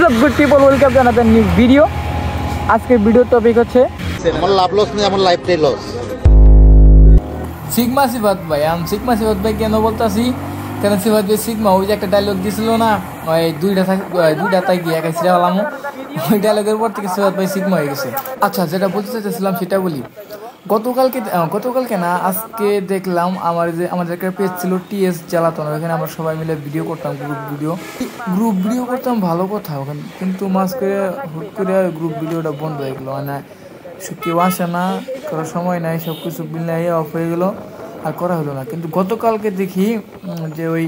WhatsApp good people, welcome to another new video. আজকের ভিডিওর topic হচ্ছে আমার লাভ লস নেই, আমার লাইফটাই লস। সিগমা সিফাত ভাই। আমি সিগমা সিফাত ভাই কেন বলতেছি, কেন সিফাত ভাই সিগমা ওই যে একটা ডায়লগ দিছিল না, ওই দুইটা তাই গিয়ে একাই ছিঁড়ে পেলাম, ওই ডায়লগের পর থেকে সিফাত ভাই সিগমা হয়ে গেছে। আচ্ছা, যেটা বলতে চাইছিলাম সেটা বলি। গতকালকে না, আজকে দেখলাম আমাদের একটা পেজ ছিল টিএস জ্বালাতন, ওখানে আমরা সবাই মিলে ভিডিও করতাম, গ্রুপ ভিডিও করতাম, ভালো কথা। ওখানে কিন্তু মাঝ করে হুট করে গ্রুপ ভিডিওটা বন্ধ হয়ে গেলো, মানে কেউ আসে না, করার সময় নাই, সব কিছু মিলাই অফ হয়ে গেলো, আর করা হলো না। কিন্তু গতকালকে দেখি যে ওই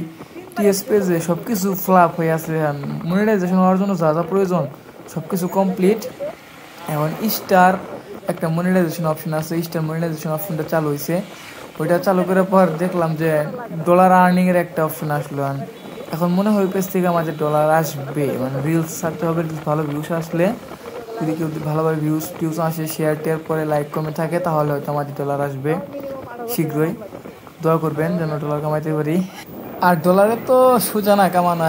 টিএস পেজে সব কিছু ফ্লাপ হয়ে আছে, মনিটাইজেশন হওয়ার জন্য যা যা প্রয়োজন সব কিছু কমপ্লিট। এখন স্টার একটা মনিটাইজেশন অপশন আছে, স্টার মনিটাইজেশন অপশনটা চালু হয়েছে। ওইটা চালু করার পর দেখলাম যে ডলার আর্নিংয়ের একটা অপশন আসলো। এখন মনে হয় পেজ থেকে আমাদের ডলার আসবে, মানে রিলস ছাড়তে হবে, ভালো ভিউস আসলে, যদি কেউ ভালোভাবে টিউস আসে, শেয়ার টেয়ার করে, লাইক কমে থাকে, তাহলে হয়তো আমাদের ডলার আসবে শীঘ্রই। দোয়া করবেন যেন ডলার কামাইতে পারি। আর ডলারে তো সোজা না কামানো,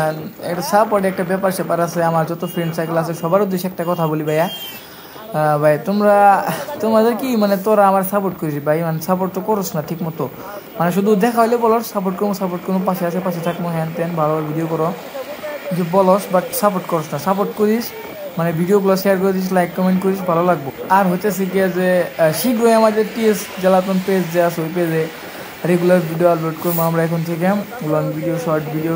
একটা সাপোর্ট একটা ব্যাপার স্যাপার আছে। আমার যত ফ্রেন্ড সার্কেল আছে সবার উদ্দেশ্যে একটা কথা বলি ভাইয়া, ভাই তোমাদের কি মানে তোরা আমার সাপোর্ট করিস ভাই, মানে সাপোর্ট তো করোস না ঠিক মতো, মানে শুধু দেখা হইলে বলস সাপোর্ট করবো, পাশে থাকবো, হ্যান ত্যান ভালো ভিডিও করো, যে বলস, বাট সাপোর্ট করিস না। সাপোর্ট করিস মানে ভিডিওগুলো শেয়ার করে দিস, লাইক কমেন্ট করিস, ভালো লাগবো। আর হইতেছে কি যে শীঘ্রই আমাদের টিএস জ্বালাতন পেজ যে আছে, ওই পেজে রেগুলার ভিডিও আপলোড করবো আমরা এখন থেকে। Long video,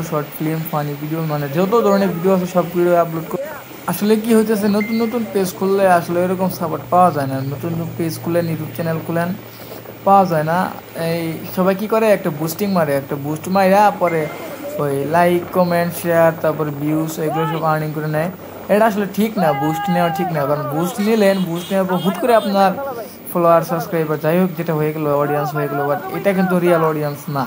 short film, funny video, মানে যত ধরনের ভিডিও আছে সব ভিডিও আপলোড করবো। আসলে কি হইতেছে, নতুন পেজ খুললে আসলে এরকম সাপোর্ট পাওয়া যায় না। নতুন পেজ খুলেন, ইউটিউব চ্যানেল খুলেন, পাওয়া যায় না। এই সবাই কি করে, একটা বুস্ট মাইরা পরে ওই লাইক কমেন্ট শেয়ার তারপরে ভিউস এগুলো সব আর্নিং করে নেয়। এটা আসলে ঠিক না, বুস্ট নেওয়া ঠিক না। কারণ বুস্ট নেওয়ার পর হুট করে আপনার ফলোয়ার, সাবস্ক্রাইবার যাই হোক যেটা হয়ে গেলো, অডিয়েন্স হয়ে গেলো, বাট এটা কিন্তু রিয়েল অডিয়েন্স না।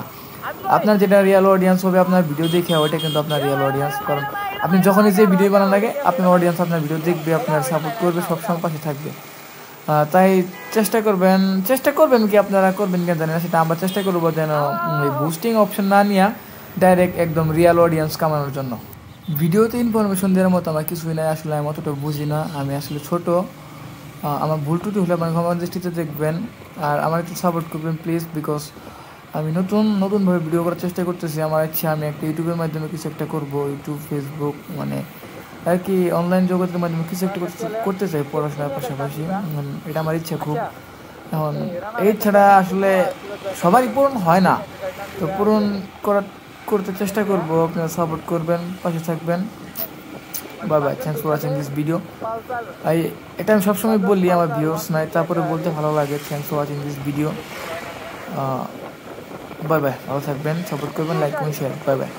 আপনার যেটা রিয়েল অডিয়েন্স হবে আপনার ভিডিও দেখে, ওইটা কিন্তু আপনার রিয়েল অডিয়েন্স। কারণ আপনি যখনই যে ভিডিও বানান লাগে, আপনার অডিয়েন্স আপনার ভিডিও দেখবে, আপনার সাপোর্ট করবে, সবসময় পাশে থাকবে। তাই চেষ্টা করবেন কি আপনারা করবেন কেন জানি না, সেটা আমরা চেষ্টা করবো যেন এই বুস্টিং অপশন না নিয়ে ডাইরেক্ট একদম রিয়েল অডিয়েন্স কামানোর জন্য। ভিডিওতে ইনফরমেশন দেওয়ার মতো আমার কিছুই নাই, আসলে আমি অতটা বুঝি না, আমি আসলে ছোট। আমার ভুল ত্রুটি হলে আমার ক্ষমা দৃষ্টিতে দেখবেন, আর আমার একটু সাপোর্ট করবেন প্লিজ। বিকজ আমি নতুনভাবে ভিডিও করার চেষ্টা করতেছি। আমার ইচ্ছা আমি একটা ইউটিউবের মাধ্যমে কিছু একটা করবো, ইউটিউব, ফেসবুক, মানে আর কি অনলাইন জগতের মাধ্যমে কিছু একটা করতে চাই পড়াশোনার পাশাপাশি। এটা আমার ইচ্ছা খুব। এখন এই ইচ্ছাটা আসলে সবারই পূরণ হয় না, তো পূরণ করতে চেষ্টা করবো। আপনারা সাপোর্ট করবেন, পাশে থাকবেন। Bye bye, thanks for watching this video. এটা আমি সবসময় বলি, আমার ভিউয়ার্স নাই, তারপরে বলতে ভালো লাগে, thanks for watching this video. Bye bye, ভালো থাকবেন, সাপোর্ট করবেন, লাইক করবেন, শেয়ার। Bye bye.